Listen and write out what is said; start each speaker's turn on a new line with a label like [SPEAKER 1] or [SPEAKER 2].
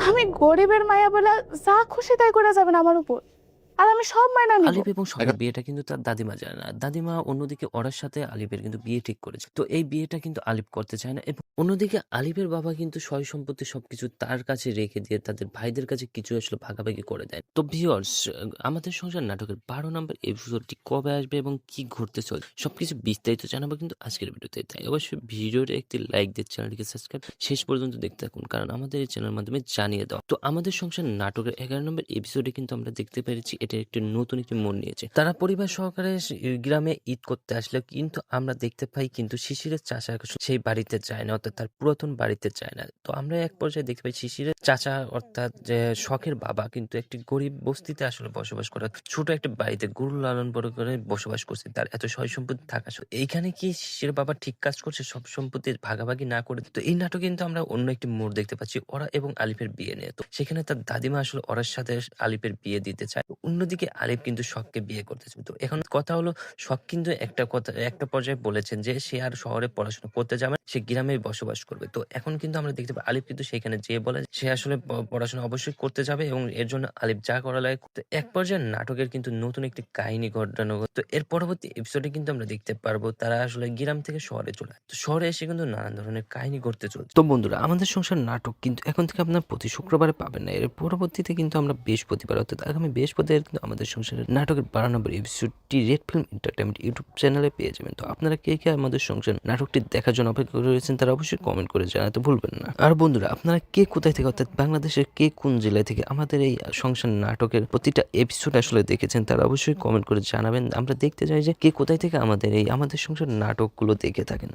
[SPEAKER 1] আমি গরিবের মায়া বলে যা খুশি তাই করে যাবেন আমার উপর, আর আমি সব মাইনা নিব।
[SPEAKER 2] আলিফ এবং শখের বিয়েটা কিন্তু তার দাদিমা জানে না। দাদিমা অন্যদিকে ওরার সাথে আলিফের কিন্তু বিয়ে ঠিক করেছে। তো এই বিয়েটা কিন্তু আলিফ করতে চায় না এবং অন্যদিকে আলিফের বাবা কিন্তু সয় সম্পত্তি সবকিছু তার কাছে রেখে দিয়ে তাদের ভাইদের কাছে কিছু আসলে ভাগাভাগি করে দেয়। তো ভিউয়ার্স, আমাদের সংসার নাটকের 12 নম্বর এপিসোডটি কবে আসবে এবং কি ঘটতে চলছে সবকিছু বিস্তারিত জানাবো কিন্তু আজকের ভিডিওতে। তাই অবশ্যই ভিডিওর একটি লাইক দিয়ে চ্যানেলটিকে সাবস্ক্রাইব শেষ পর্যন্ত দেখতে থাকুন, কারণ আমাদের এই চ্যানেলের মাধ্যমে জানিয়ে দাও। তো আমাদের সংসার নাটকের 11 নম্বর এপিসোডে কিন্তু আমরা দেখতে পেরেছি এটা একটি নতুন একটি মোড় নিয়েছে। তারা পরিবার সহকারে গ্রামে ঈদ করতে আসলে কিন্তু আমরা দেখতে পাই কিন্তু শিশিরের চাচা সেই বাড়িতে যায় না, অর্থাৎ তার পুরাতন বাড়িতে যায় না। তো আমরা এক পর্যায়ে দেখতে পাই শিশিরের চাচা অর্থাৎ যে শখের বাবা কিন্তু একটি গরিব বস্তিতে আসলে বসবাস করে, ছোট একটা বাড়িতে গরু লালন পালন করে বসবাস করছে। তার এত সয় সম্পত্তি থাকা সত্ত্বেও এইখানে কি শিশির বাবা ঠিক কাজ করছে সব সম্পত্তি ভাগাভাগি না করে? তো এই নাটকে কিন্তু আমরা অন্য একটি মোড় দেখতে পাচ্ছি ওরা এবং আলিফের বিয়ে নিয়ে। তো সেখানে তার দাদিমা আসলে ওরার সাথে আলিফের বিয়ে দিতে চায়, অন্যদিকে আলিফ কিন্তু শখকে বিয়ে করতে চায়। তো এখন কথা হলো, শখ কিন্তু একটা পর্যায়ে বলেছেন যে সে আর শহরে পড়াশোনা করতে যাবে না, সে গ্রামে বসবাস করবে। তো এখন কিন্তু আমরা দেখতে পাই আলিফ কিন্তু সেখানে যেয়ে বলে সে আসলে পড়াশোনা অবশ্যই করতে যাবে এবং এর জন্য আলিফ যা করা লাগে। তো এক পর্যায়ে নাটকের কিন্তু নতুন একটি কাহিনী ঘটানো তো এর পরবর্তী এপিসোডে কিন্তু আমরা দেখতে পারবো তারা আসলে গ্রাম থেকে শহরে চলে আসে। তো শহরে এসে কিন্তু নানান ধরনের কাহিনী ঘটতে চলছে। তো বন্ধুরা, আমাদের সংসার নাটক কিন্তু এখন থেকে আপনার প্রতি শুক্রবারে পাবেন না, এর পরবর্তীতে কিন্তু আমরা বৃহস্পতিবার অর্থাৎ আগামী বৃহস্পতিবার কিন্তু আমাদের সংসারের নাটকের 12 নম্বর এপিসোডটি রেড ফিল্ম এন্টারটেইনমেন্ট ইউটিউব চ্যানেলে পেয়ে যাবেন। তো আপনারা কে কে আমাদের সংসার নাটকটি দেখার জন্য অপেক্ষা রয়েছেন তারা অবশ্যই কমেন্ট করে জানাতে ভুলবেন না। আর বন্ধুরা, আপনারা কে কোথায় থেকে অর্থাৎ বাংলাদেশের কে কোন জেলায় থেকে আমাদের এই সংসার নাটকের প্রতিটা এপিসোড আসলে দেখেছেন তারা অবশ্যই কমেন্ট করে জানাবেন। আমরা দেখতে চাই যে কে কোথায় থেকে আমাদের সংসার নাটকগুলো দেখে থাকেন।